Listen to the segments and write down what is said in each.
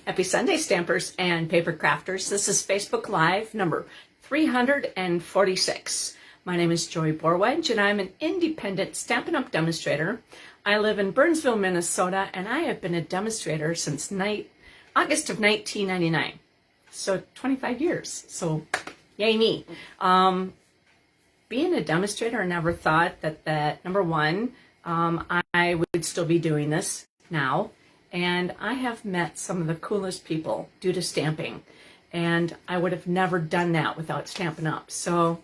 Happy Sunday, Stampers and Paper Crafters. This is Facebook Live number 346. My name is Joy Borwedge, and I'm an independent Stampin' Up! Demonstrator. I live in Burnsville, Minnesota, and I have been a demonstrator since August of 1999. So 25 years. So yay me. Being a demonstrator, I never thought that number one, I would still be doing this now. And I have met some of the coolest people due to stamping. And I would have never done that without Stampin' Up! So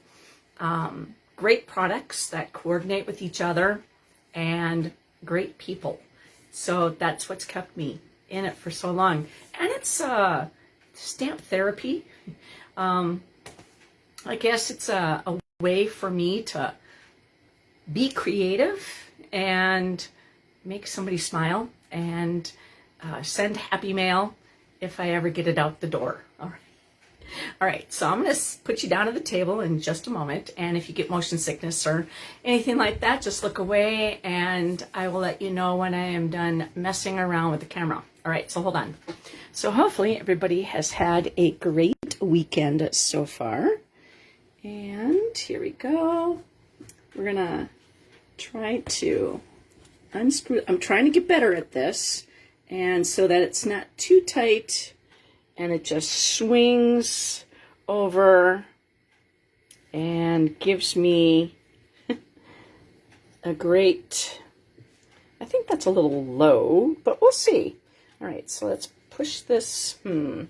great products that coordinate with each other and great people. So that's what's kept me in it for so long. And it's stamp therapy. I guess it's a way for me to be creative and make somebody smile and send happy mail if I ever get it out the door. All right, so I'm going to put you down at the table in just a moment, and if you get motion sickness or anything like that, just look away, and I will let you know when I am done messing around with the camera. All right, so hold on. So hopefully everybody has had a great weekend so far, and here we go. We're going to try to unscrew. I'm trying to get better at this, and so that it's not too tight and it just swings over and gives me a great, I think that's a little low, but we'll see. All right, so let's push this. I'm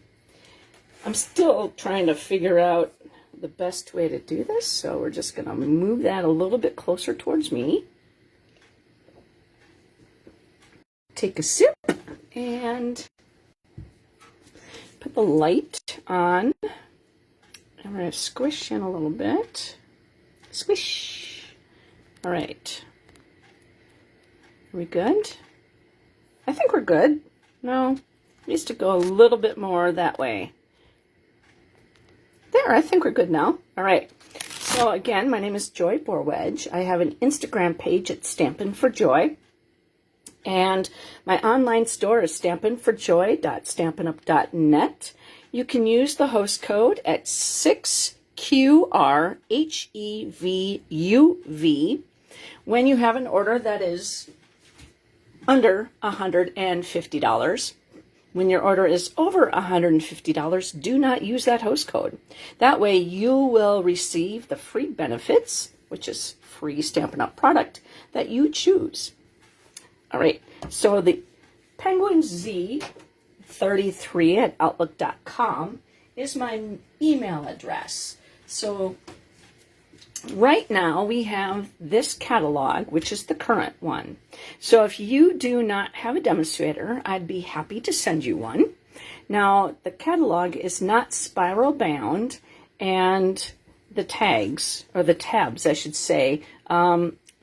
still trying to figure out the best way to do this, so we're just going to move that a little bit closer towards me. Take a sip and put the light on. I'm going to squish in a little bit. Squish. All right. Are we good? I think we're good. No, needs to go a little bit more that way. There, I think we're good now. All right. So again, my name is Joy Borwedge. I have an Instagram page at Stampin' for Joy. And my online store is stampinforjoy.stampinup.net. You can use the host code at 6QRHEVUV when you have an order that is under $150. When your order is over $150, do not use that host code. That way you will receive the free benefits, which is free Stampin' Up! Product that you choose. All right, so the Penguin Z33 at outlook.com is my email address. So right now we have this catalog, which is the current one. So if you do not have a demonstrator, I'd be happy to send you one. Now, the catalog is not spiral bound, and the tags, or the tabs, I should say,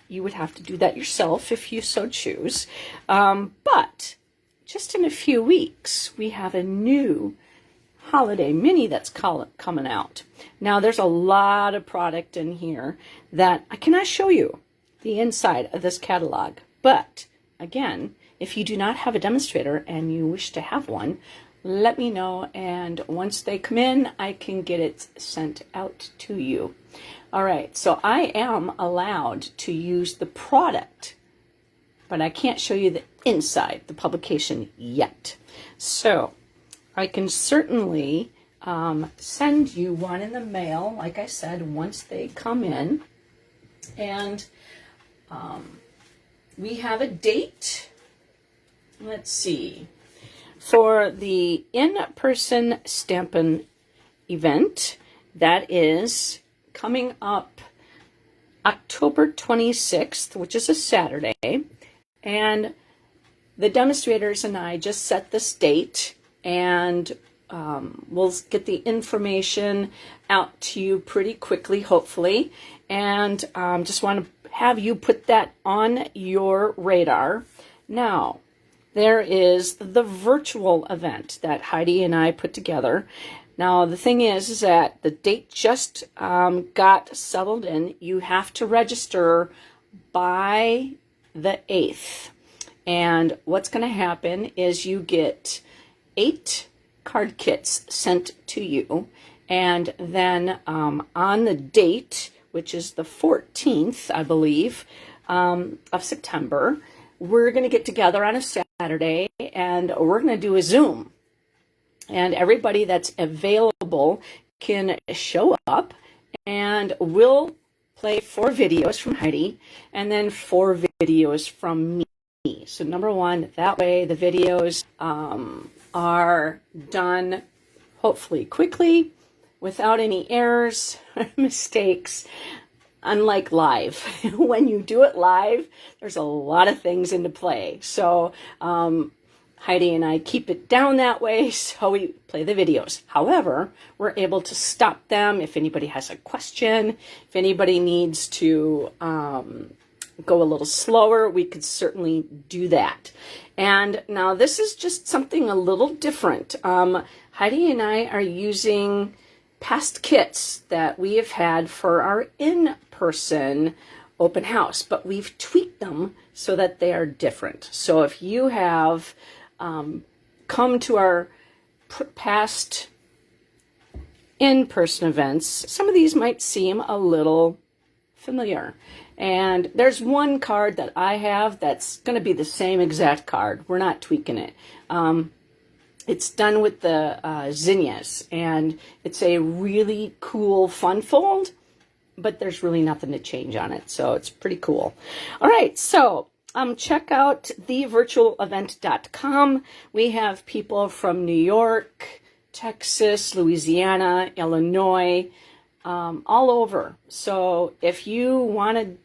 you would have to do that yourself if you so choose. But just in a few weeks, we have a new holiday mini that's coming out. Now, there's a lot of product in here that I cannot show you the inside of this catalog. But again, if you do not have a demonstrator and you wish to have one, let me know, and once they come in, I can get it sent out to you. All right, so I am allowed to use the product, but I can't show you the inside, the publication, yet. So I can certainly send you one in the mail, like I said, once they come in. And we have a date. Let's see. For the in-person Stampin' event, that is coming up October 26th, which is a Saturday. And the demonstrators and I just set this date, and we'll get the information out to you pretty quickly, hopefully. And just want to have you put that on your radar. Now, there is the virtual event that Heidi and I put together. Now, the thing is that the date just got settled in. You have to register by the 8th. And what's going to happen is you get 8 card kits sent to you, and then on the date, which is the 14th, I believe, of September, we're going to get together on a Saturday, and we're going to do a Zoom. And everybody that's available can show up, and we'll play 4 videos from Heidi, and then 4 videos from me. So number one, that way the videos are done hopefully quickly, without any errors or mistakes. Unlike live, when you do it live, there's a lot of things into play. So Heidi and I keep it down that way, so we play the videos. However, we're able to stop them if anybody has a question, if anybody needs to go a little slower, we could certainly do that. And now this is just something a little different. Heidi and I are using past kits that we have had for our in-person open house, but we've tweaked them so that they are different. So if you have come to our past in-person events, some of these might seem a little familiar. And there's one card that I have that's going to be the same exact card. We're not tweaking it. It's done with the zinnias, and it's a really cool fun fold, but there's really nothing to change on it, so it's pretty cool. All right, so check out thevirtualevent.com. We have people from New York, Texas, Louisiana, Illinois, all over. So if you want to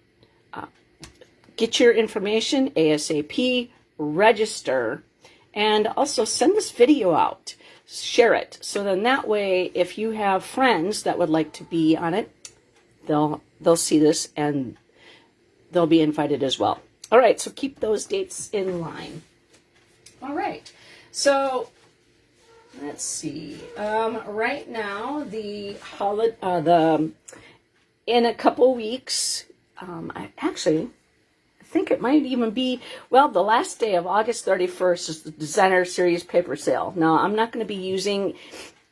get your information ASAP, register, and also send this video out. Share it. So then that way, if you have friends that would like to be on it, they'll see this and they'll be invited as well. All right, so keep those dates in line. All right, so let's see. Right now, in a couple weeks, I think it might even be, well, the last day of August 31st is the Designer Series paper sale. Now, I'm not going to be using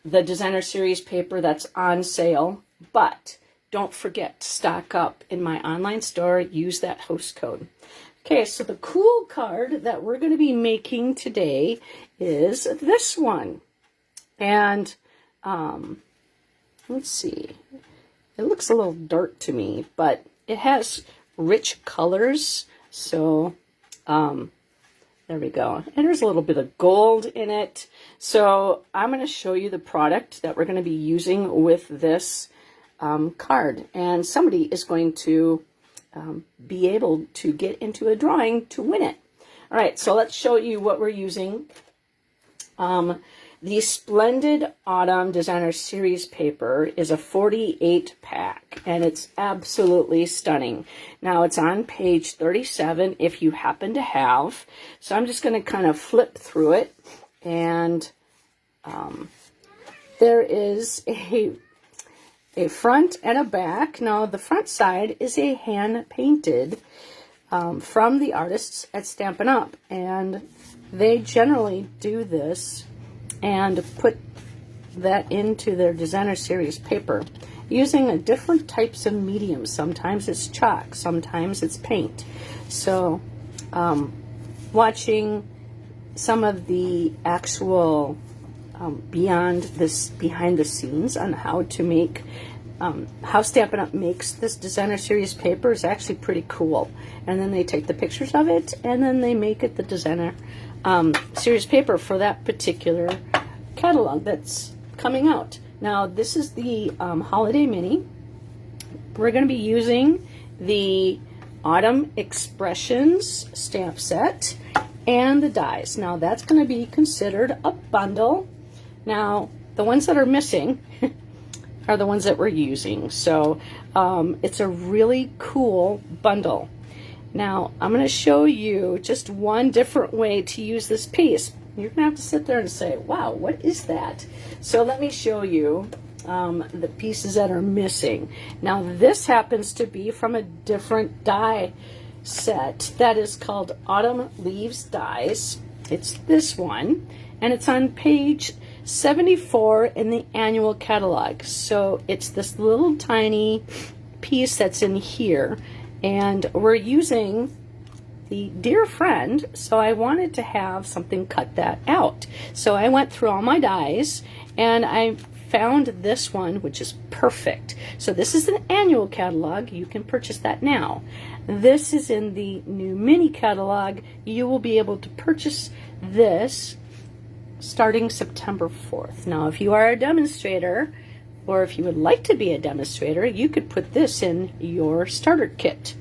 the Designer Series paper that's on sale, but don't forget to stock up in my online store. Use that host code. Okay, so the cool card that we're going to be making today is this one. And let's see. It looks a little dark to me, but it has rich colors. So there we go. And there's a little bit of gold in it. So I'm going to show you the product that we're going to be using with this card. And somebody is going to be able to get into a drawing to win it. All right, so let's show you what we're using. The Splendid Autumn Designer Series paper is a 48 pack, and it's absolutely stunning. Now, it's on page 37 if you happen to have. So I'm just going to kind of flip through it, and there is a front and a back. Now, the front side is a hand-painted from the artists at Stampin' Up, and they generally do this and put that into their Designer Series paper using different types of mediums. Sometimes it's chalk, sometimes it's paint. So watching some of the actual behind the scenes on how to make how Stampin' Up makes this Designer Series paper is actually pretty cool. And then they take the pictures of it, and then they make it the Designer Series paper for that particular catalog that's coming out. Now, this is the Holiday Mini. We're going to be using the Autumn Expressions stamp set and the dies. Now, that's going to be considered a bundle. Now, the ones that are missing are the ones that we're using. So it's a really cool bundle. Now, I'm going to show you just one different way to use this piece. You're going to have to sit there and say, wow, what is that? So let me show you the pieces that are missing. Now, this happens to be from a different die set that is called Autumn Leaves Dies. It's this one, and it's on page 74 in the annual catalog. So it's this little tiny piece that's in here, and we're using the dear friend, so I wanted to have something cut that out. So I went through all my dies and I found this one, which is perfect. So this is an annual catalog. You can purchase that now. This is in the new mini catalog. You will be able to purchase this starting September 4th. Now, if you are a demonstrator, or if you would like to be a demonstrator, you could put this in your starter kit.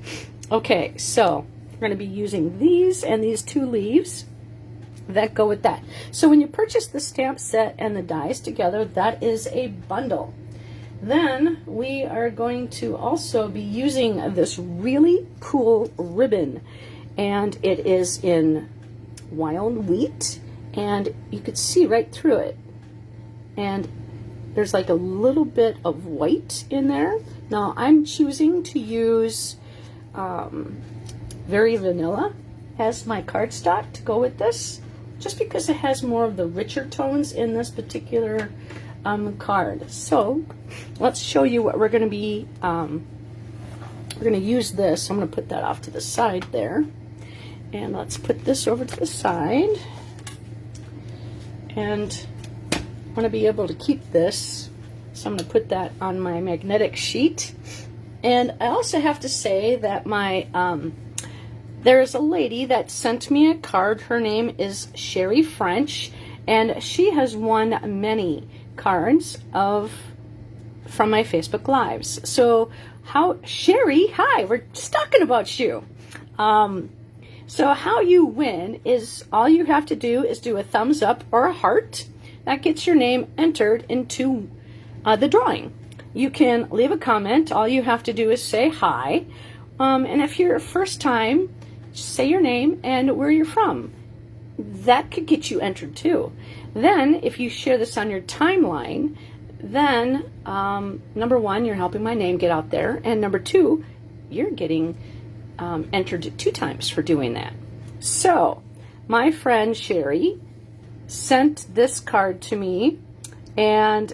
Okay, so we're going to be using these and these 2 leaves that go with that. So when you purchase the stamp set and the dies together, that is a bundle. Then we are going to also be using this really cool ribbon, and it is in wild wheat, and you could see right through it. And there's like a little bit of white in there. Now I'm choosing to use Very Vanilla as my cardstock to go with this, just because it has more of the richer tones in this particular card. So let's show you what we're going to be, we're going to use this. I'm going to put that off to the side there. And let's put this over to the side. And I want to be able to keep this. So I'm going to put that on my magnetic sheet. And I also have to say that my there is a lady that sent me a card. Her name is Sherry French, and she has won many cards from my Facebook Lives. So Sherry, hi, we're just talking about you. So how you win is all you have to do is do a thumbs up or a heart. That gets your name entered into the drawing. You can leave a comment. All you have to do is say hi. And if you're first time, say your name and where you're from. That could get you entered too. Then if you share this on your timeline, then number 1, you're helping my name get out there, and number 2, you're getting entered 2 times for doing that. So my friend Sherry sent this card to me, and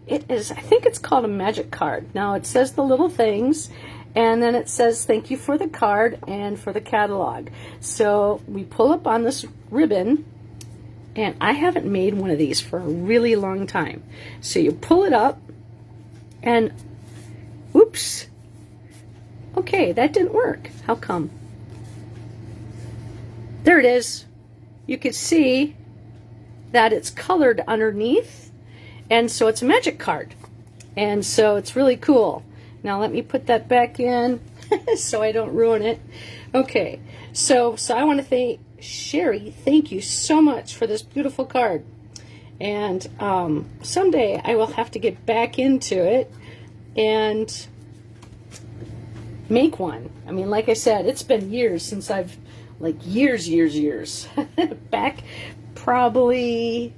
it is, I think it's called a magic card. Now it says the little things, and then it says thank you for the card and for the catalog. So we pull up on this ribbon, and I haven't made one of these for a really long time. So you pull it up, and oops, okay, that didn't work. How come? There it is. You can see that it's colored underneath, and so it's a magic card, and so it's really cool. Now let me put that back in so I don't ruin it. Okay, so I want to thank Sherry. Thank you so much for this beautiful card, and someday I will have to get back into it and make one. I mean, like I said, it's been years since I've, like years back, probably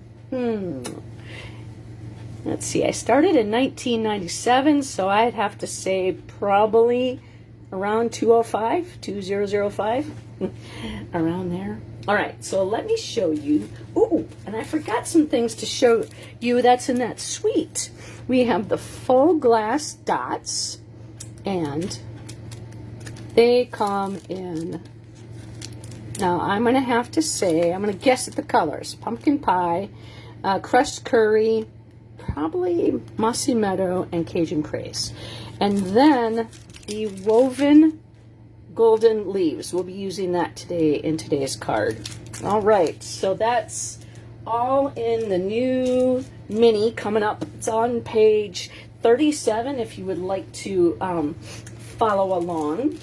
let's see, I started in 1997, so I'd have to say probably around 2005 around there. All right, so let me show you. Ooh, and I forgot some things to show you that's in that suite. We have the full glass dots, and they come in. Now I'm going to have to say, I'm going to guess at the colors. Pumpkin pie, crushed curry, probably mossy meadow, and Cajun craze. And then the woven golden leaves. We'll be using that today in today's card. All right, so that's all in the new mini coming up. It's on page 37 if you would like to follow along,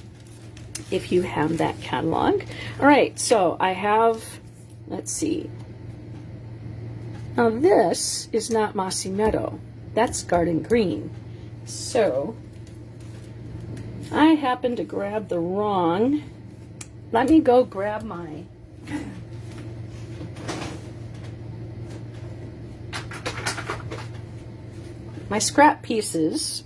if you have that catalog. All right, so I have, let's see. Now this is not Mossy Meadow. That's Garden Green. So I happened to grab the wrong. Let me go grab my scrap pieces.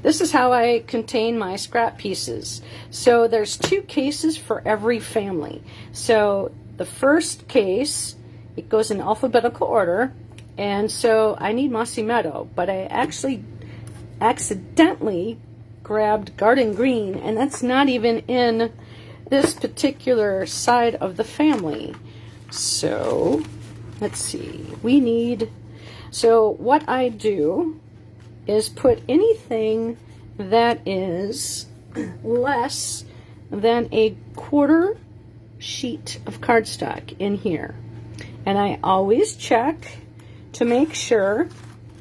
This is how I contain my scrap pieces. So there's 2 cases for every family. So the first case, it goes in alphabetical order, and so I need Mossy Meadow, but I actually accidentally grabbed Garden Green, and that's not even in this particular side of the family. So let's see, so what I do is put anything that is less than a quarter sheet of cardstock in here. And I always check to make sure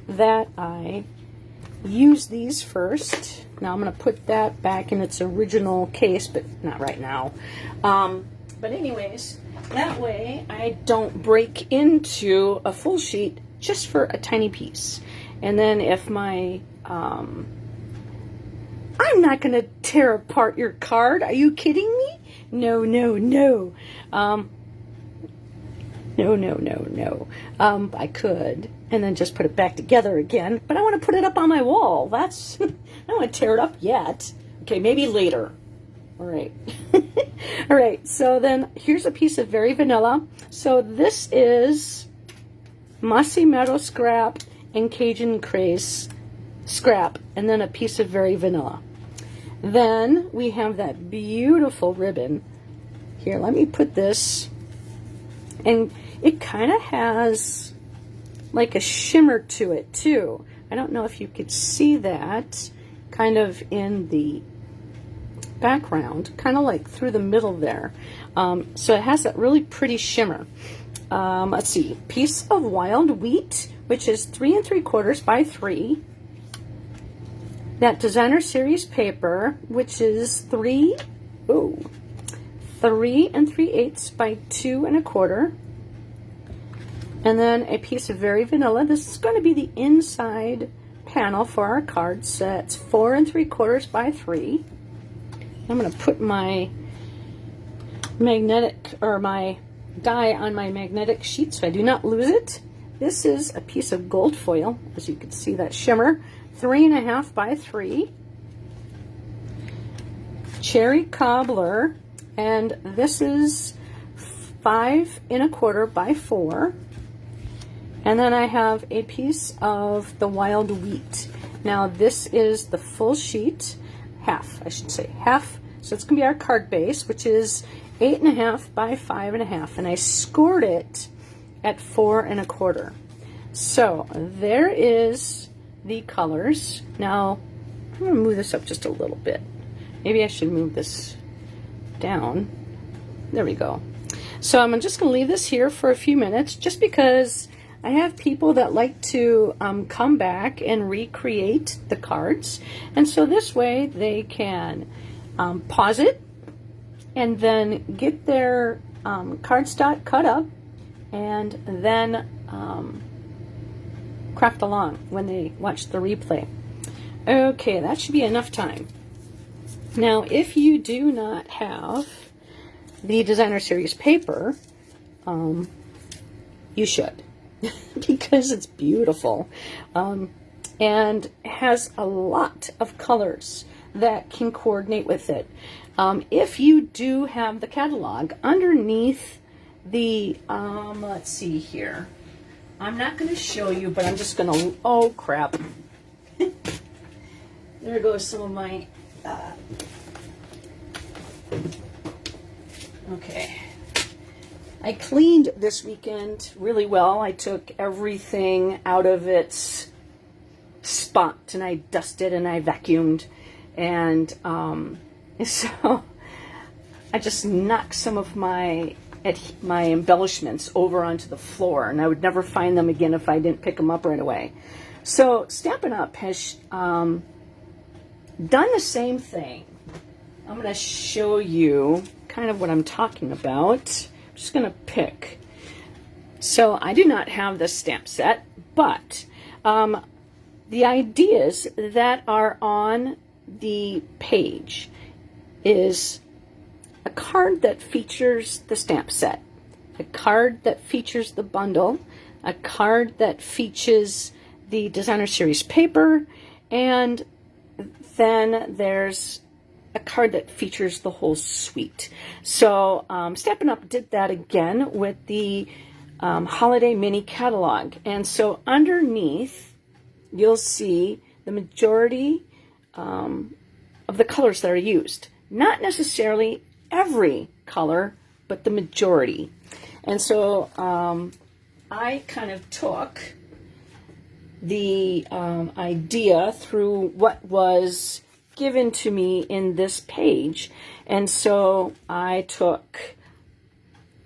that I use these first. Now I'm going to put that back in its original case, but not right now. But anyways, that way I don't break into a full sheet just for a tiny piece. And then if my, I'm not going to tear apart your card. Are you kidding me? No, no, no. No. I could, and then just put it back together again, but I want to put it up on my wall. That's, I don't want to tear it up yet. Okay, maybe later. All right. All right, so then here's a piece of Very Vanilla. So this is Mossy Meadow Scrap and Cajun Craze Scrap, and then a piece of Very Vanilla. Then we have that beautiful ribbon. Here, let me put this, and it kind of has like a shimmer to it too. I don't know if you could see that kind of in the background, kind of like through the middle there. So it has that really pretty shimmer. Let's see, piece of wild wheat, which is 3 3/4 by 3. That designer series paper, which is 3 3/8 by 2 1/4. And then a piece of Very Vanilla. This is going to be the inside panel for our cards. So that's 4 3/4 by 3. I'm going to put my magnetic, or my die on my magnetic sheet so I do not lose it. This is a piece of gold foil, as you can see that shimmer, 3 1/2 by 3. Cherry Cobbler, and this is 5 1/4 by 4. And then I have a piece of the wild wheat. Now this is the full sheet, half, I should say, half. So it's going to be our card base, which is 8 1/2 by 5 1/2. And I scored it at 4 1/4. So there is the colors. Now I'm going to move this up just a little bit. Maybe I should move this down. There we go. So I'm just going to leave this here for a few minutes, just because I have people that like to come back and recreate the cards. And so this way they can pause it and then get their cardstock cut up and then craft along when they watch the replay. Okay, that should be enough time. Now, if you do not have the designer series paper, you should. Because it's beautiful, and has a lot of colors that can coordinate with it. If you do have the catalog underneath the, let's see here. I'm not going to show you, but I'm just going to, oh crap. There goes some of my, okay. I cleaned this weekend really well. I took everything out of its spot and I dusted and I vacuumed. And so I just knocked some of my embellishments over onto the floor, and I would never find them again if I didn't pick them up right away. So Stampin' Up! Has done the same thing. I'm going to show you kind of what I'm talking about. Just going to pick. So I do not have this stamp set, but the ideas that are on the page is a card that features the stamp set, a card that features the bundle, a card that features the designer series paper, and then there's a card that features the whole suite. So Stampin' Up! Did that again with the holiday mini catalog. And so underneath, you'll see the majority of the colors that are used. Not necessarily every color, but the majority. And so I kind of took the idea through what was given to me in this page. And so I took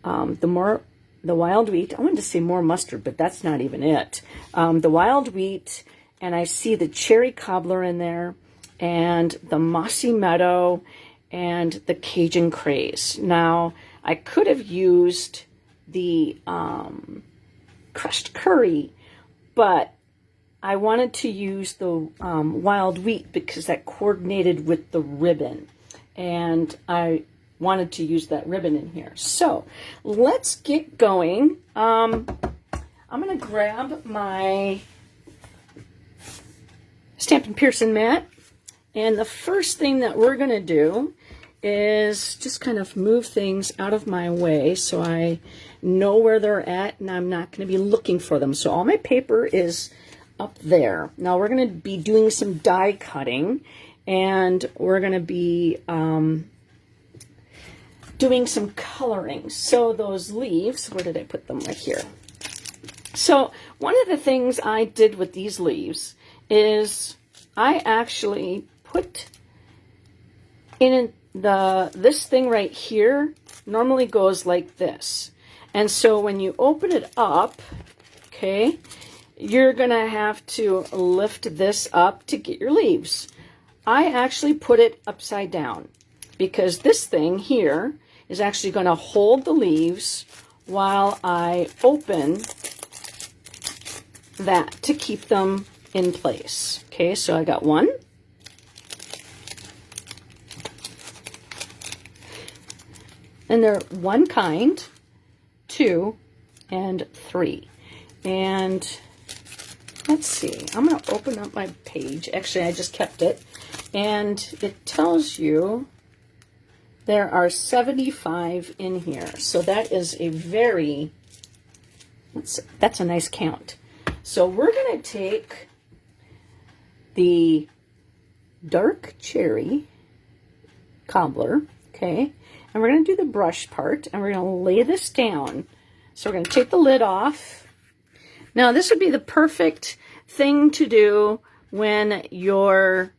the wild wheat. I wanted to say more mustard, but that's not even it. The wild wheat, and I see the cherry cobbler in there, and the mossy meadow, and the Cajun craze. Now, I could have used the crushed curry, but I wanted to use the wild wheat because that coordinated with the ribbon, and I wanted to use that ribbon in here. So let's get going. I'm going to grab my Stampin' Pearson mat, and the first thing that we're going to do is just kind of move things out of my way so I know where they're at and I'm not going to be looking for them. So all my paper is up there. Now we're going to be doing some die cutting, and we're going to be doing some coloring. So those leaves, where did I put them? Right here. So one of the things I did with these leaves is I actually put in this thing right here normally goes like this. And so when you open it up, okay, you're going to have to lift this up to get your leaves. I actually put it upside down because this thing here is actually going to hold the leaves while I open that to keep them in place. Okay, so I got one. And they're one kind, 2, and 3. And let's see, I'm going to open up my page. Actually, I just kept it. And it tells you there are 75 in here. So that is a very, that's a nice count. So we're going to take the dark cherry cobbler, okay, and we're going to do the brush part, and we're going to lay this down. So we're going to take the lid off. Now this would be the perfect thing to do when your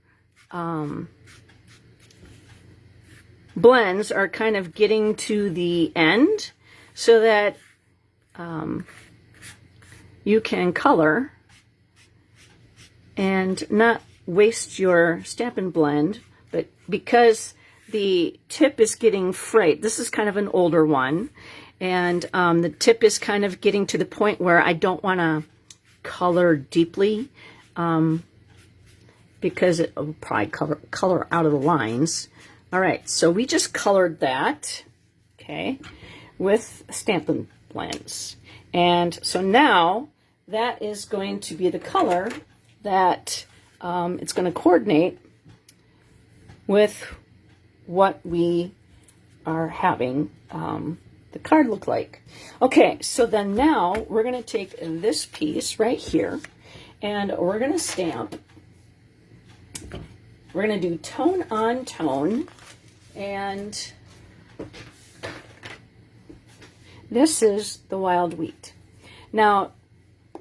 blends are kind of getting to the end, so that you can color and not waste your Stampin' Blend. But because the tip is getting frayed, this is kind of an older one, and the tip is kind of getting to the point where I don't want to color deeply because it will probably color out of the lines. All right, so we just colored that, okay, with Stampin' Blends. And so now that is going to be the color that it's going to coordinate with what we are having the card look like. Okay, so then now we're going to take this piece right here, and we're going to stamp. We're going to do tone on tone, and this is the wild wheat. Now,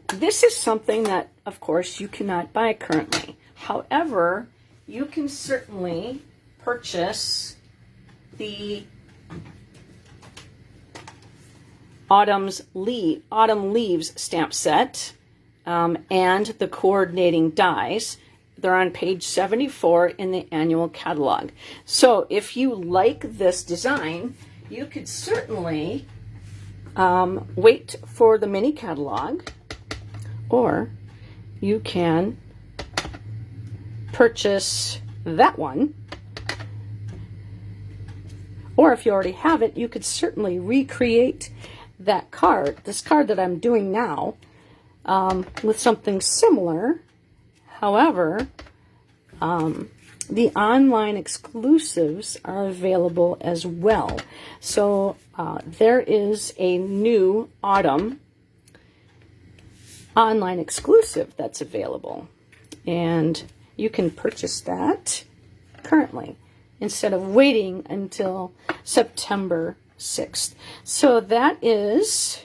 this is something that, of course, you cannot buy currently. However, you can certainly purchase the Autumn Leaves stamp set and the coordinating dies. They're on page 74 in the annual catalog. So if you like this design, you could certainly wait for the mini catalog, or you can purchase that one. Or if you already have it, you could certainly recreate that card, this card that I'm doing now, with something similar. However, the online exclusives are available as well. So there is a new autumn online exclusive that's available, and you can purchase that currently instead of waiting until September 6th. So that is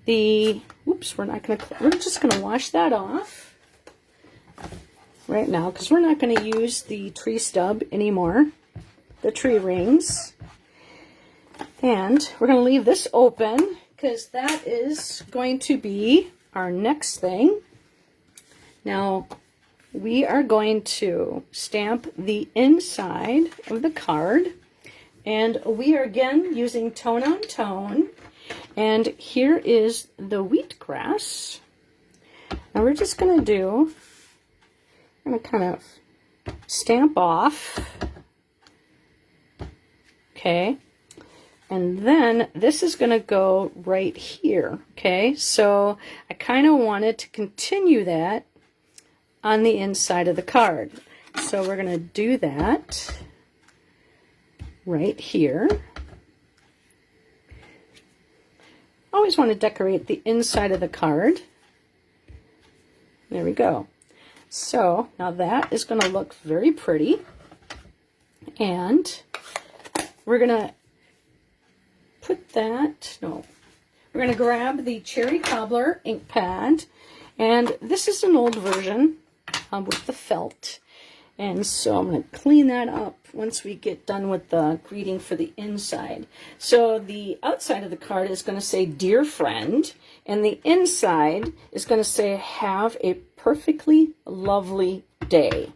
the, oops, we're just going to wash that off right now because we're not going to use the tree stub anymore, the tree rings. And we're going to leave this open because that is going to be our next thing. Now, we are going to stamp the inside of the card, and we are again using tone on tone. And here is the wheatgrass. Now we're just going to kind of stamp off. Okay. And then this is going to go right here. Okay. So I kind of wanted to continue that on the inside of the card. So we're going to do that right here. Always want to decorate the inside of the card. There we go. So now that is going to look very pretty. And we're going to put that, no, we're going to grab the Cherry Cobbler ink pad. And this is an old version with the felt. And so I'm going to clean that up once we get done with the greeting for the inside. So the outside of the card is going to say, "Dear friend," and the inside is going to say, "Have a perfectly lovely day."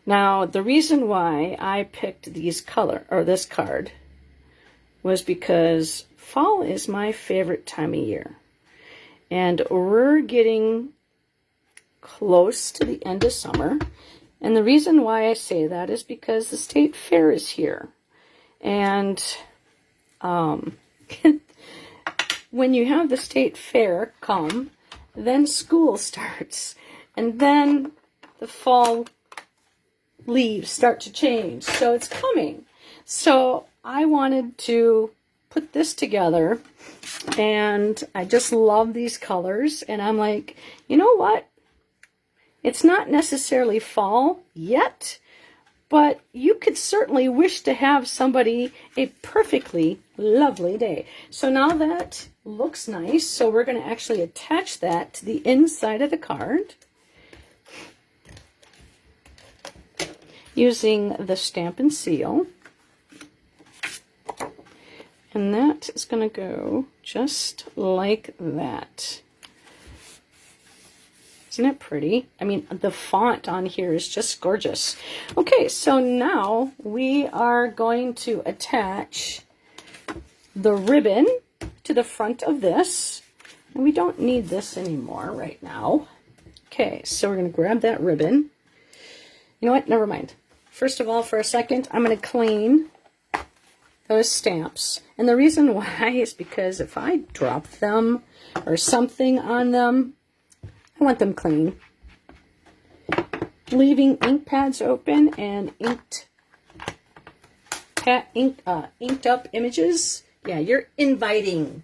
Now, the reason why I picked this card was because fall is my favorite time of year. And we're getting close to the end of summer. And the reason why I say that is because the state fair is here. And when you have the state fair come, then school starts. And then the fall leaves start to change. So it's coming. So I wanted to put this together, and I just love these colors. And I'm like, you know what? It's not necessarily fall yet, but you could certainly wish to have somebody a perfectly lovely day. So now that looks nice, so we're going to actually attach that to the inside of the card using the Stampin' Seal. And that is going to go just like that. Isn't it pretty? I mean, the font on here is just gorgeous. Okay, so now we are going to attach the ribbon to the front of this. And we don't need this anymore right now. Okay, so we're going to grab that ribbon. You know what? Never mind. First of all, for a second, I'm going to clean those stamps. And the reason why is because if I drop them or something on them, I want them clean. Leaving ink pads open and inked up images, yeah, you're inviting.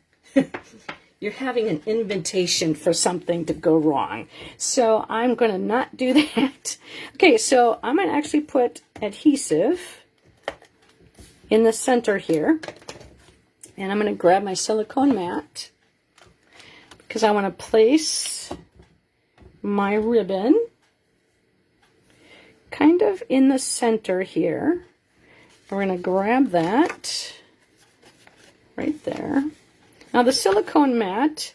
You're having an invitation for something to go wrong. So I'm going to not do that. Okay, so I'm going to actually put adhesive in the center here. And I'm going to grab my silicone mat because I want to place my ribbon kind of in the center here. We're going to grab that right there. Now the silicone mat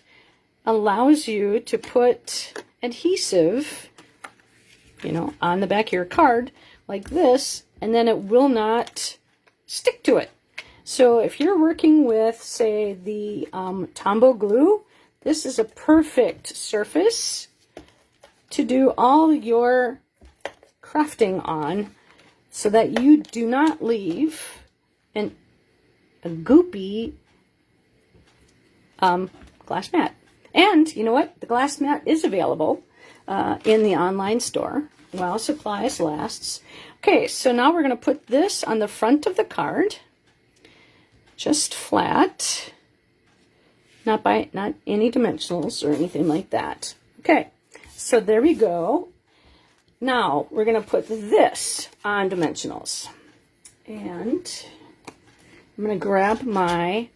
allows you to put adhesive, on the back of your card like this, and then it will not stick to it. So if you're working with, say, the Tombow glue, this is a perfect surface to do all your crafting on so that you do not leave a goopy glass mat. And you know what? The glass mat is available in the online store. while supplies lasts. Okay, so now we're going to put this on the front of the card, just flat, not any dimensionals or anything like that. Okay, so there we go. Now we're going to put this on dimensionals, and I'm going to grab my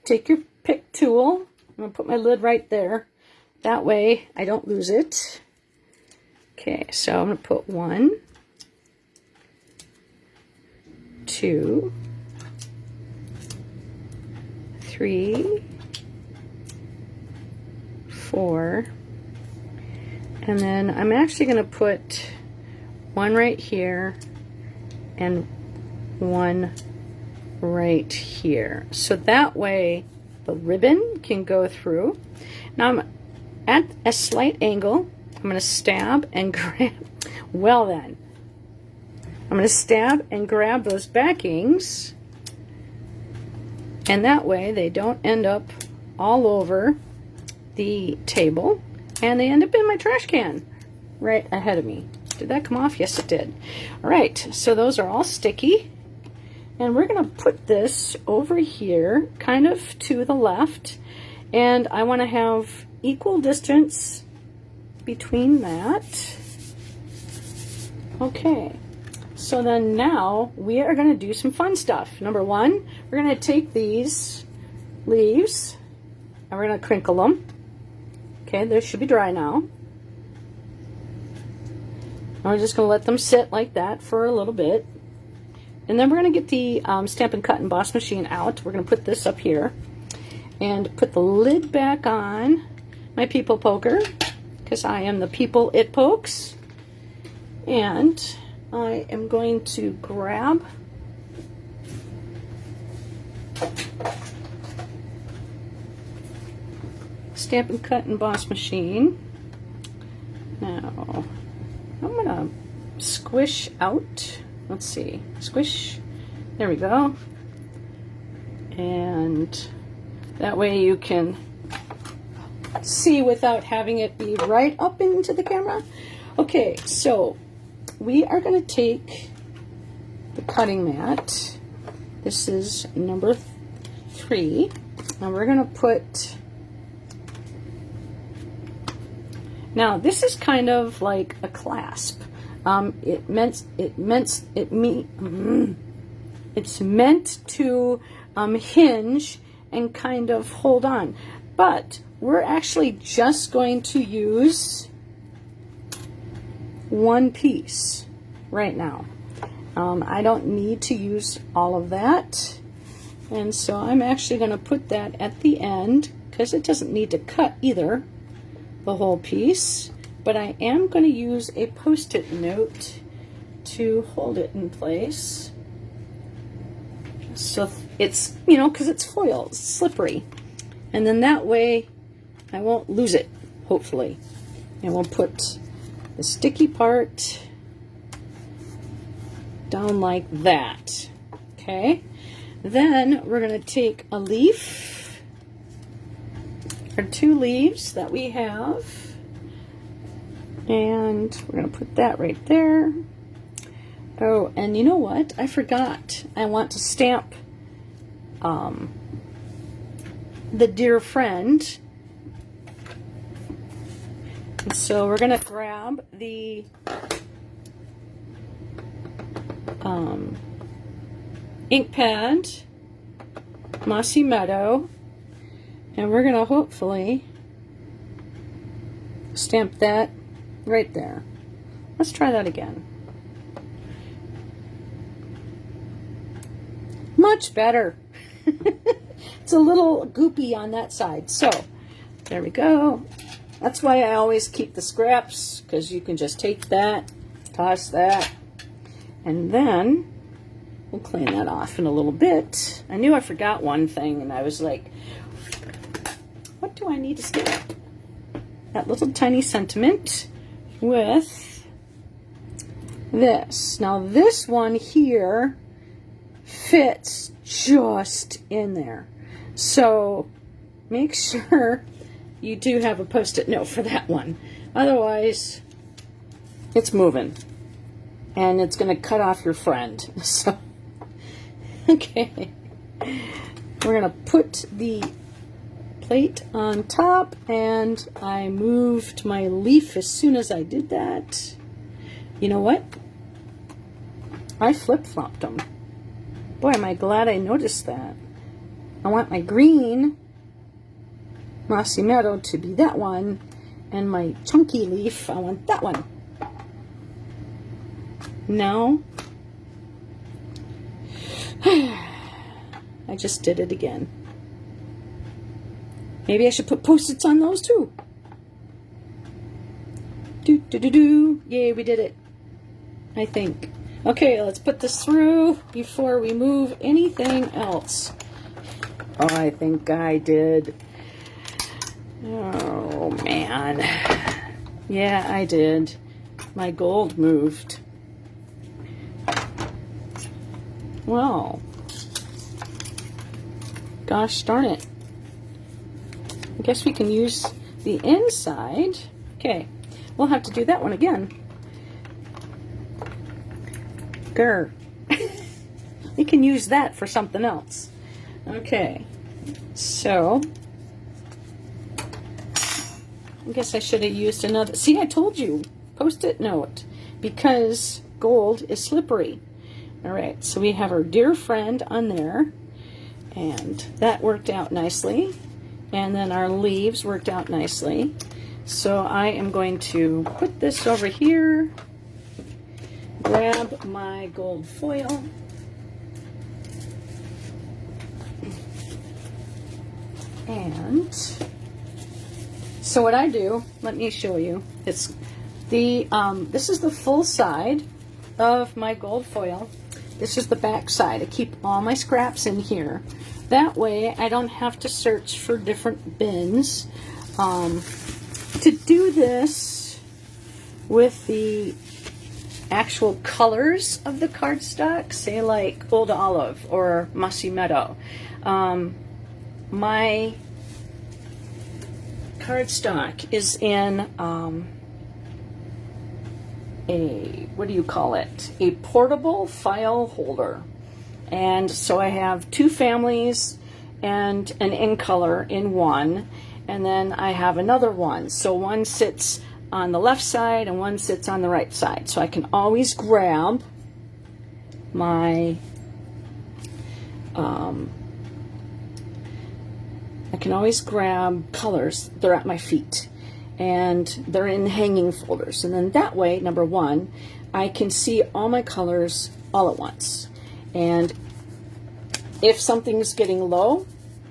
take your pick tool. I'm going to put my lid right there. That way I don't lose it. Okay, so I'm going to put 1, 2, 3, 4, and then I'm actually going to put 1 right here and 1 right here. So that way the ribbon can go through. Now I'm at a slight angle. I'm going to stab and grab, well then, I'm going to stab and grab those backings, and that way they don't end up all over the table, and they end up in my trash can right ahead of me. Did that come off? Yes, it did. All right, so those are all sticky, and we're going to put this over here, kind of to the left, and I want to have equal distance between that. Okay, so then now we are going to do some fun stuff. Number 1, we're going to take these leaves and we're going to crinkle them. Okay, they should be dry now. And we're just going to let them sit like that for a little bit. And then we're going to get the Stampin' Cut and Emboss machine out. We're going to put this up here and put the lid back on my people poker, because I am the people it pokes. And I am going to grab Stampin' Cut and Emboss machine. Now I'm going to squish out, let's see, squish, there we go. And that way you can see without having it be right up into the camera. Okay, so we are going to take the cutting mat. This is number 3, and we're going to put, now this is kind of like a clasp. It's meant to hinge and kind of hold on, but we're actually just going to use one piece right now. I don't need to use all of that, and so I'm actually going to put that at the end because it doesn't need to cut either, the whole piece, but I am going to use a post-it note to hold it in place. So it's, you know, because it's foil, it's slippery. And then that way I won't lose it, hopefully. And we'll put the sticky part down like that. Okay? Then we're going to take a leaf, or 2 leaves that we have, and we're going to put that right there. Oh, and you know what? I forgot. I want to stamp the dear friend. And so we're going to grab the ink pad, Mossy Meadow, and we're going to hopefully stamp that right there. Let's try that again. Much better. It's a little goopy on that side. So there we go. That's why I always keep the scraps, because you can just take that, toss that, and then we'll clean that off in a little bit. I knew I forgot one thing, and I was like, what do I need to stamp? That little tiny sentiment with this. Now this one here fits just in there. So make sure you do have a post-it note for that one. Otherwise, it's moving. And it's going to cut off your friend. So, okay. We're going to put the plate on top, and I moved my leaf as soon as I did that. You know what? I flip-flopped them. Boy, am I glad I noticed that. I want my green mossy meadow to be that one, and my chunky leaf, I want that one. Now, I just did it again. Maybe I should put Post-its on those too. Do. Yay, we did it. I think. Okay, let's put this through before we move anything else. Oh, I think I did. Oh, man. Yeah, I did. My gold moved. Well, gosh darn it. I guess we can use the inside. Okay, we'll have to do that one again. Grr. We can use that for something else. Okay, so I guess I should have used another. See, I told you, Post-it note, because gold is slippery. All right, so we have our dear friend on there, and that worked out nicely. And then our leaves worked out nicely. So I am going to put this over here, grab my gold foil, and so what I do, let me show you. It's the this is the full side of my gold foil. This is the back side. I keep all my scraps in here. That way I don't have to search for different bins. To do this with the actual colors of the cardstock, say like Old Olive or Mossy Meadow, my cardstock is in what do you call it? A portable file holder. And so I have two families and an in color in one, and then I have another one. So one sits on the left side and one sits on the right side. So I can always grab my colors. They're at my feet, and they're in hanging folders. And then that way, number one, I can see all my colors all at once. And if something's getting low,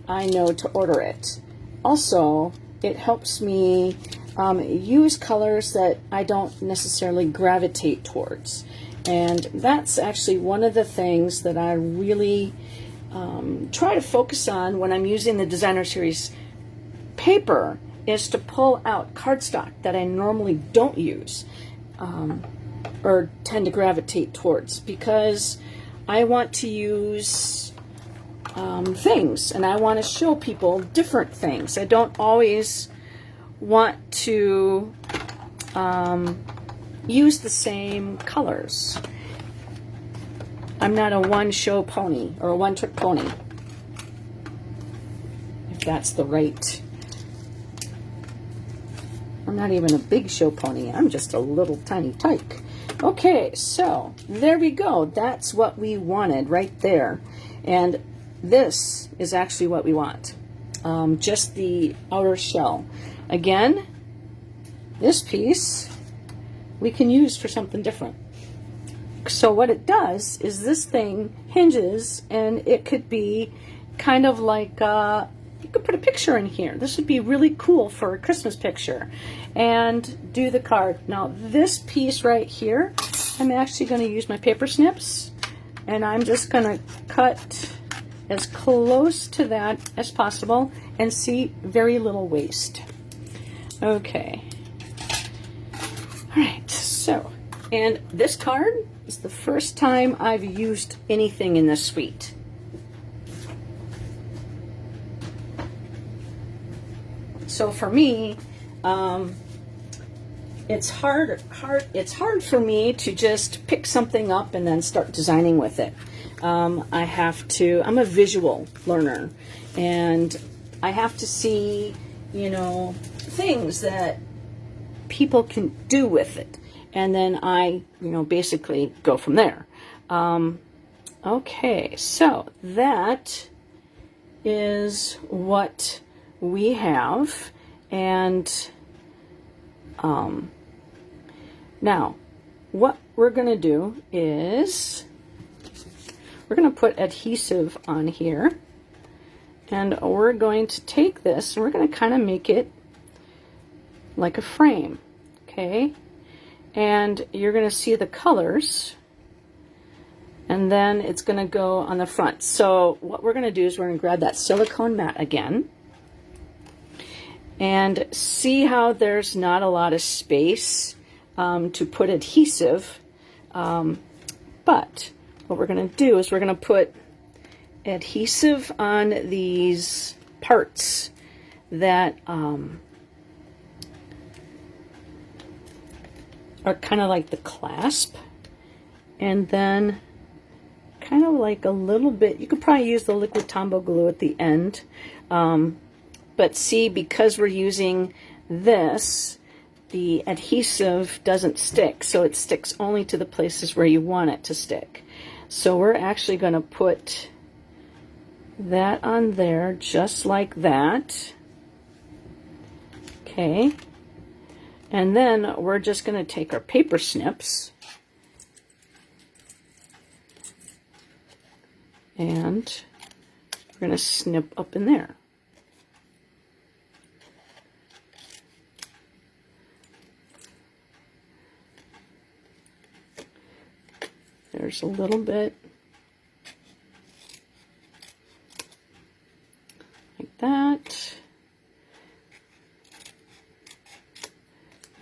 I know to order it. Also, it helps me use colors that I don't necessarily gravitate towards. And that's actually one of the things that I really try to focus on when I'm using the Designer Series paper, is to pull out cardstock that I normally don't use or tend to gravitate towards, because I want to use things, and I want to show people different things. I don't always want to use the same colors. I'm not a one-show pony or a one-trick pony, if that's the right. I'm not even a big show pony. I'm just a little tiny tyke. Okay, so there we go. That's what we wanted right there. And this is actually what we want. Just the outer shell. Again, this piece we can use for something different. So what it does is this thing hinges, and it could be kind of like you could put a picture in here. This would be really cool for a Christmas picture, and do the card. Now this piece right here, I'm actually going to use my paper snips, and I'm just going to cut as close to that as possible, and see very little waste. Okay. All right, so, and this card is the first time I've used anything in this suite. So for me, it's hard for me to just pick something up and then start designing with it. I'm a visual learner, and I have to see, things that people can do with it, and then I, basically go from there. Okay, so that is what we have, and now what we're going to do is we're going to put adhesive on here, and we're going to take this and we're going to kind of make it like a frame, okay? And you're going to see the colors, and then it's going to go on the front. So what we're going to do is we're going to grab that silicone mat again, and see how there's not a lot of space to put adhesive. But what we're going to do is we're going to put adhesive on these parts that are kind of like the clasp, and then kind of like a little bit, you could probably use the liquid Tombow glue at the end. But see, because we're using this, the adhesive doesn't stick, so it sticks only to the places where you want it to stick. So we're actually going to put that on there just like that. Okay. And then we're just going to take our paper snips and we're going to snip up in there. There's a little bit like that.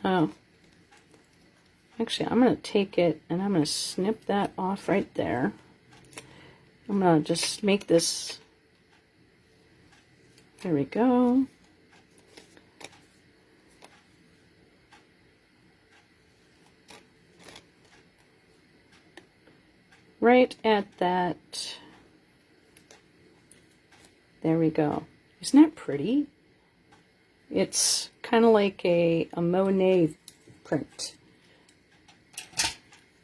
Oh, actually, I'm going to take it and I'm going to snip that off right there. I'm going to just make this, there we go. Right at that, there we go. Isn't that pretty? It's kind of like a Monet print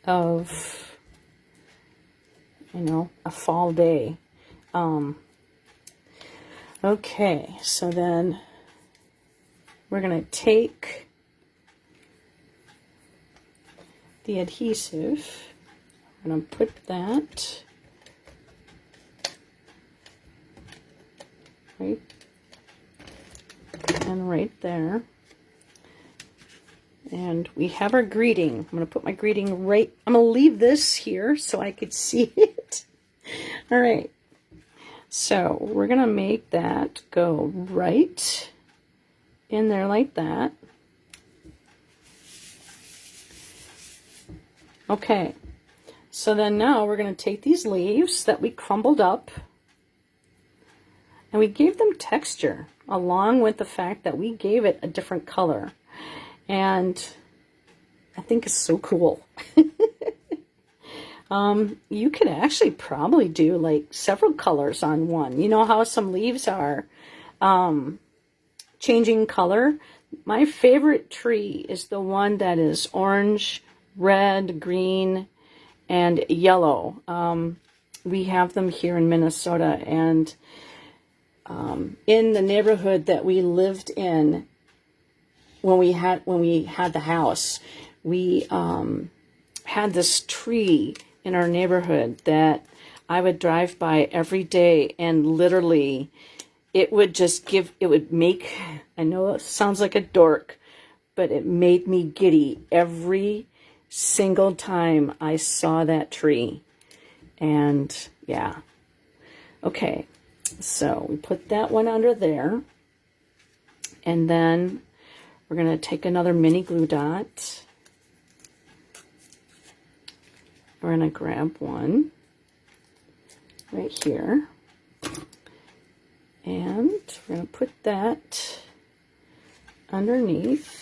of, a fall day. Okay, so then we're going to take the adhesive. I'm going to put that right and right there. And we have our greeting. I'm going to put my greeting right, I'm going to leave this here so I could see it. All right. So we're going to make that go right in there like that. Okay. So then now we're going to take these leaves that we crumbled up, and we gave them texture along with the fact that we gave it a different color. And I think it's so cool. You could actually probably do like several colors on one. You know how some leaves are changing color? My favorite tree is the one that is orange, red, green, and yellow. We have them here in Minnesota, and in the neighborhood that we lived in when we had the house, we had this tree in our neighborhood that I would drive by every day, and literally it would make, I know it sounds like a dork, but it made me giddy every single time I saw that tree. And yeah. Okay, so we put that one under there, and then we're going to take another mini glue dot. We're going to grab one right here, and we're going to put that underneath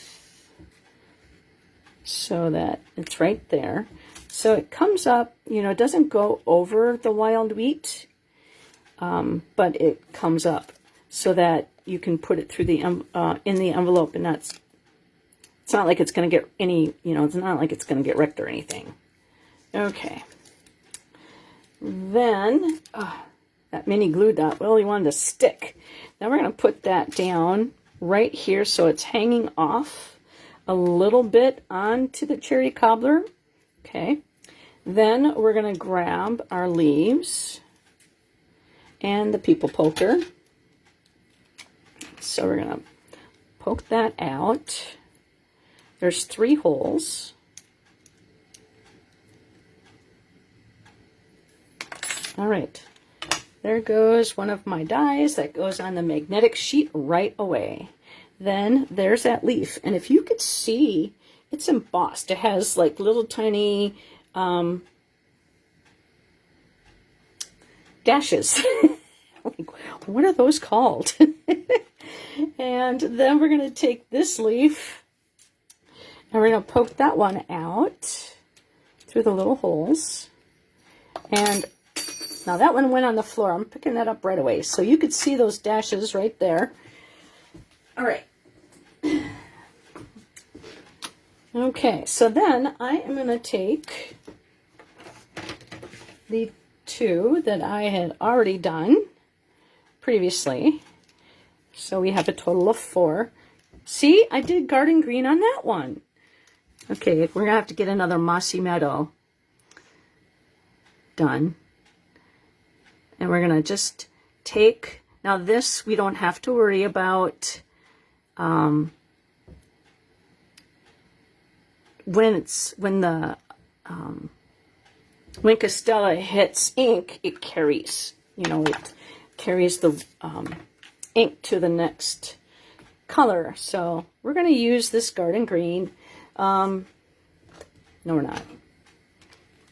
so that it's right there. So it comes up, you know, it doesn't go over the wild wheat, but it comes up so that you can put it through the in the envelope, and it's not like it's going to get any, you know, it's not like it's going to get wrecked or anything. Okay. Then that mini glue dot, well, we wanted to stick. Now we're going to put that down right here so it's hanging off a little bit onto the cherry cobbler. Okay. Then we're going to grab our leaves and the people poker. So we're going to poke that out. There's 3 holes. All right. There goes one of my dies that goes on the magnetic sheet right away. Then there's that leaf. And if you could see, it's embossed. It has like little tiny dashes. Like, what are those called? And then we're going to take this leaf and we're going to poke that one out through the little holes. And now that one went on the floor. I'm picking that up right away. So you could see those dashes right there. All right. Okay, so then I am going to take the 2 that I had already done previously. So we have a total of 4. See, I did garden green on that one. Okay, we're going to have to get another mossy meadow done. And we're going to just take, now this we don't have to worry about when the when Castella hits ink, it carries, you know, it carries the ink to the next color. So we're going to use this garden green. No, we're not.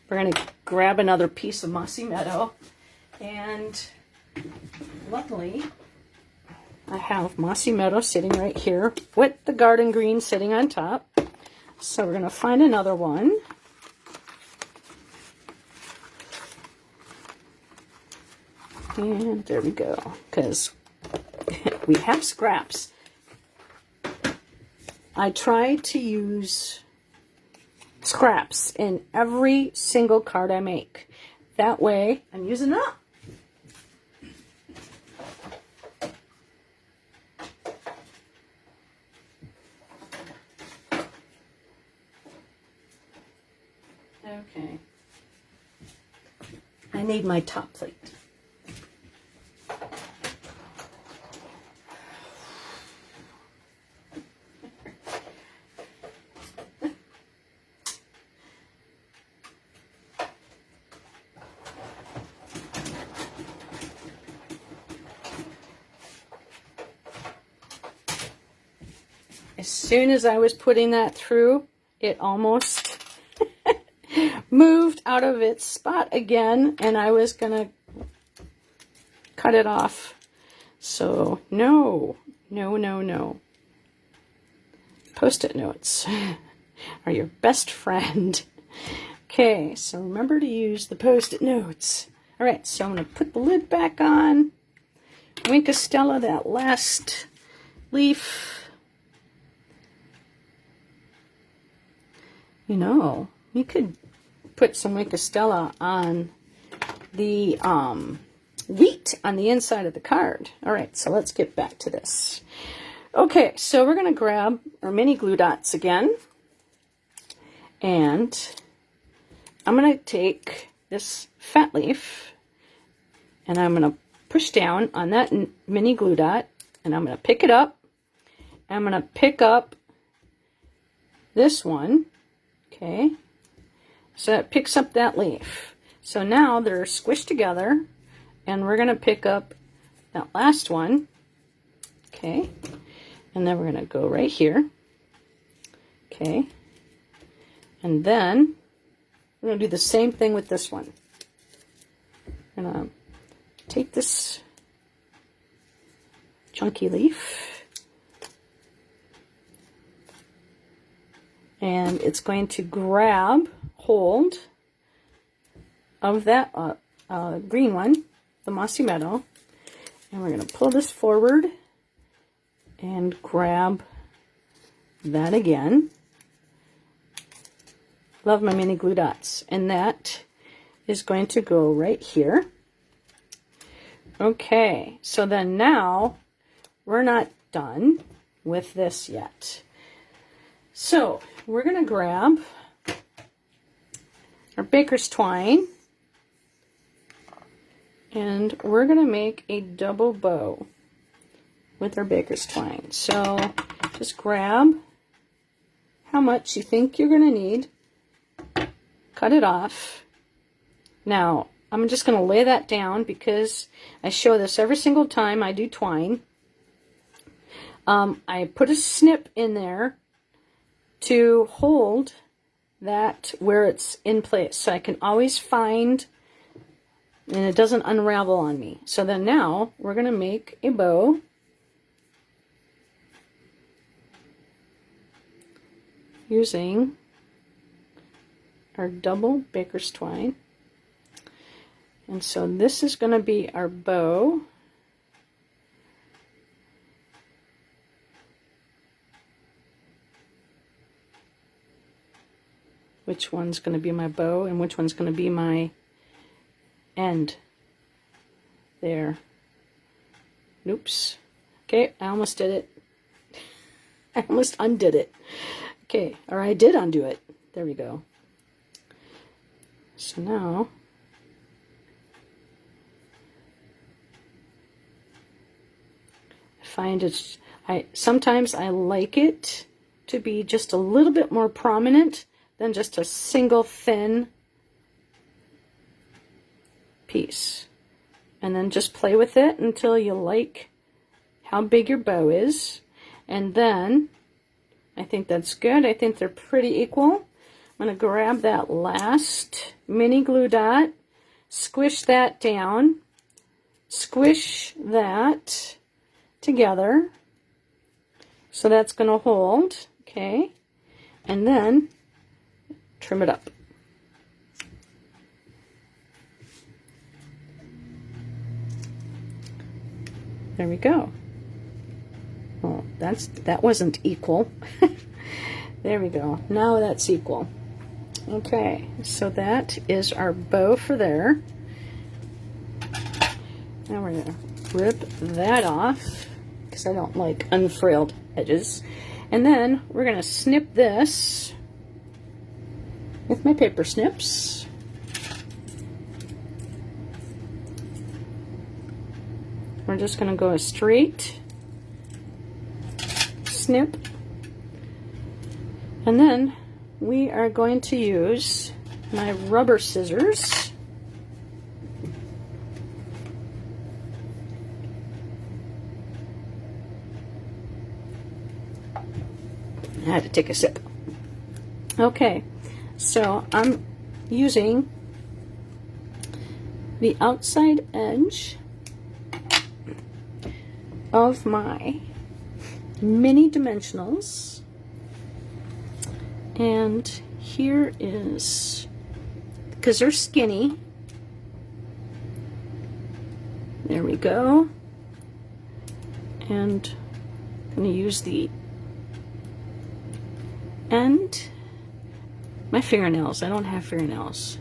We're going to grab another piece of mossy meadow, and luckily I have mossy meadow sitting right here with the garden green sitting on top. So we're going to find another one. And there we go, because we have scraps. I try to use scraps in every single card I make. That way I'm using up. Okay. I need my top plate. As soon as I was putting that through, it almost moved out of its spot again, and I was going to cut it off. So, no. Post-it notes are your best friend. Okay, so remember to use the Post-it notes. All right, so I'm going to put the lid back on. Wink Stella, that last leaf. You know, you could put some Wink Stella on the wheat on the inside of the card. All right, so let's get back to this. Okay, so we're going to grab our mini glue dots again. And I'm going to take this fat leaf and I'm going to push down on that mini glue dot, and I'm going to pick it up. I'm going to pick up this one. Okay, so it picks up that leaf. So now they're squished together, and we're going to pick up that last one. Okay, and then we're going to go right here. Okay, and then we're going to do the same thing with this one. I'm going to take this chunky leaf and it's going to grab hold of that green one, the Mossy Meadow, and we're going to pull this forward and grab that again. Love my mini glue dots, and that is going to go right here. Okay, so then now we're not done with this yet. So we're going to grab our baker's twine, and we're going to make a double bow with our baker's twine. So just grab how much you think you're going to need, cut it off. Now I'm just going to lay that down because I show this every single time I do twine. I put a snip in there to hold that where it's in place, so I can always find and it doesn't unravel on me. So then now we're going to make a bow using our double baker's twine. And so this is going to be our bow. Which one's going to be my bow and which one's going to be my end? There. Oops. Okay, I almost did it. I almost undid it. Okay, or I did undo it. There we go. So now I find it's, sometimes I like it to be just a little bit more prominent than just a single thin piece. And then just play with it until you like how big your bow is. And then I think that's good. I think they're pretty equal. I'm going to grab that last mini glue dot, squish that down, squish that together. So that's going to hold, okay? And then trim it up. There we go. Oh, that wasn't equal. There we go. Now that's equal. Okay, so that is our bow for there. Now we're going to rip that off because I don't like unfrilled edges. And then we're going to snip this with my paper snips. We're just going to go a straight snip, and then we are going to use my rubber scissors I had to take a sip. Okay, so I'm using the outside edge of my mini dimensionals, and here is, because they're skinny, there we go, and I'm going to use the end, my fingernails, I don't have fingernails,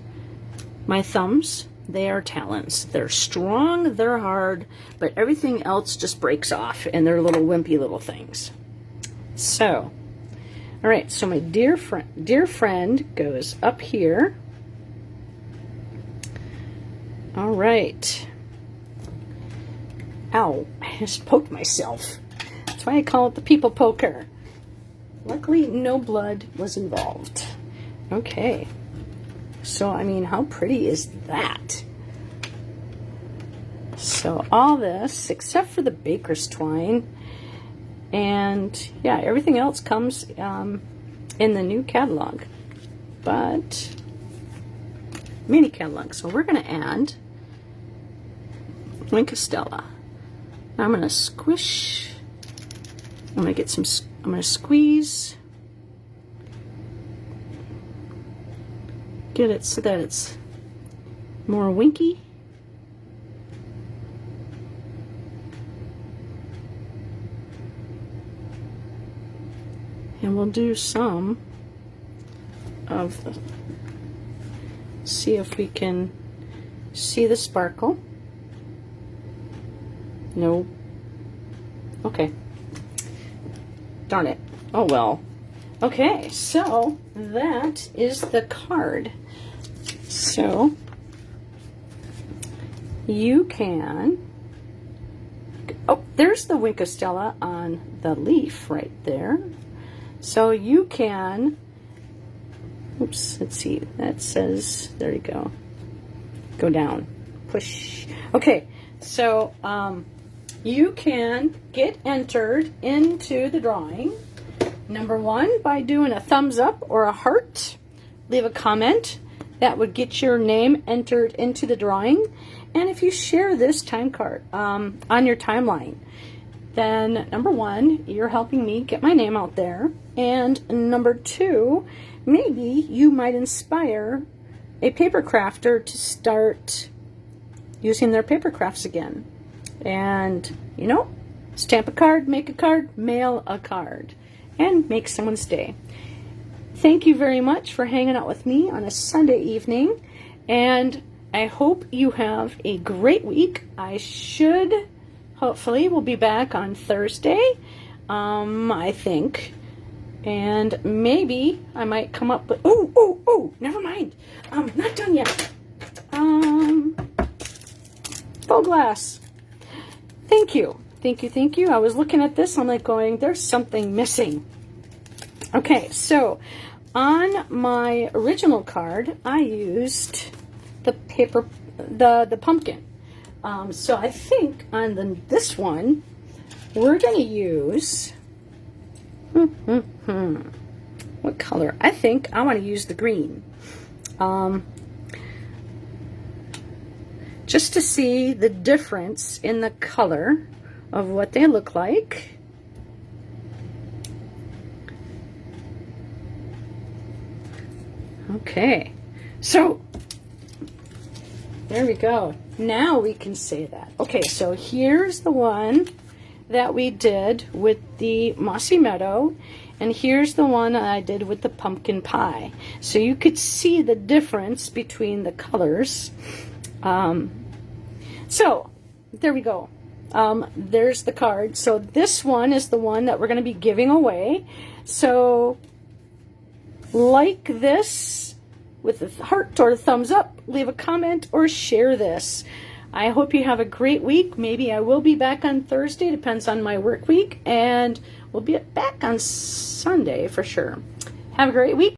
my thumbs, they are talons. They're strong, they're hard, but everything else just breaks off and they're little wimpy little things. So, all right, so my dear friend goes up here. All right. Ow, I just poked myself. That's why I call it the people poker. Luckily, no blood was involved. Okay. So, I mean, how pretty is that? So, all this, except for the baker's twine, and yeah, everything else comes in the new catalog, but mini catalog. So, we're going to add Wink Stella. Now, I'm going to squish, I'm going to get some, I'm going to squeeze get it so that it's more winky. And we'll do some of the, see if we can see the sparkle. No. Okay. Darn it. Oh well. Okay, so that is the card. So you can, oh, there's the Wink of Stella on the leaf right there. So you can, oops, let's see, that says, there you go. Go down, push. Okay, so you can get entered into the drawing. Number one, by doing a thumbs up or a heart. Leave a comment. That would get your name entered into the drawing. And if you share this time card on your timeline, then number one, you're helping me get my name out there. And number two, maybe you might inspire a paper crafter to start using their paper crafts again. And, you know, stamp a card, make a card, mail a card, and make someone's day. Thank you very much for hanging out with me on a Sunday evening, and I hope you have a great week. I should, hopefully, we'll be back on Thursday, I think, and maybe I might come up with, oh, never mind, not done yet, full glass. Thank you. I was looking at this, I'm like going, there's something missing. Okay, so on my original card, I used the paper, the pumpkin. So I think on this one, we're going to use, what color? I think I want to use the green. Just to see the difference in the color of what they look like. Okay, so there we go. Now we can say that. Okay, so here's the one that we did with the Mossy Meadow, and here's the one I did with the pumpkin pie. So you could see the difference between the colors. So there we go. There's the card. So this one is the one that we're going to be giving away. So like this with a heart or a thumbs up, leave a comment or share this. I hope you have a great week. Maybe I will be back on Thursday, depends on my work week, and we'll be back on Sunday for sure. Have a great week.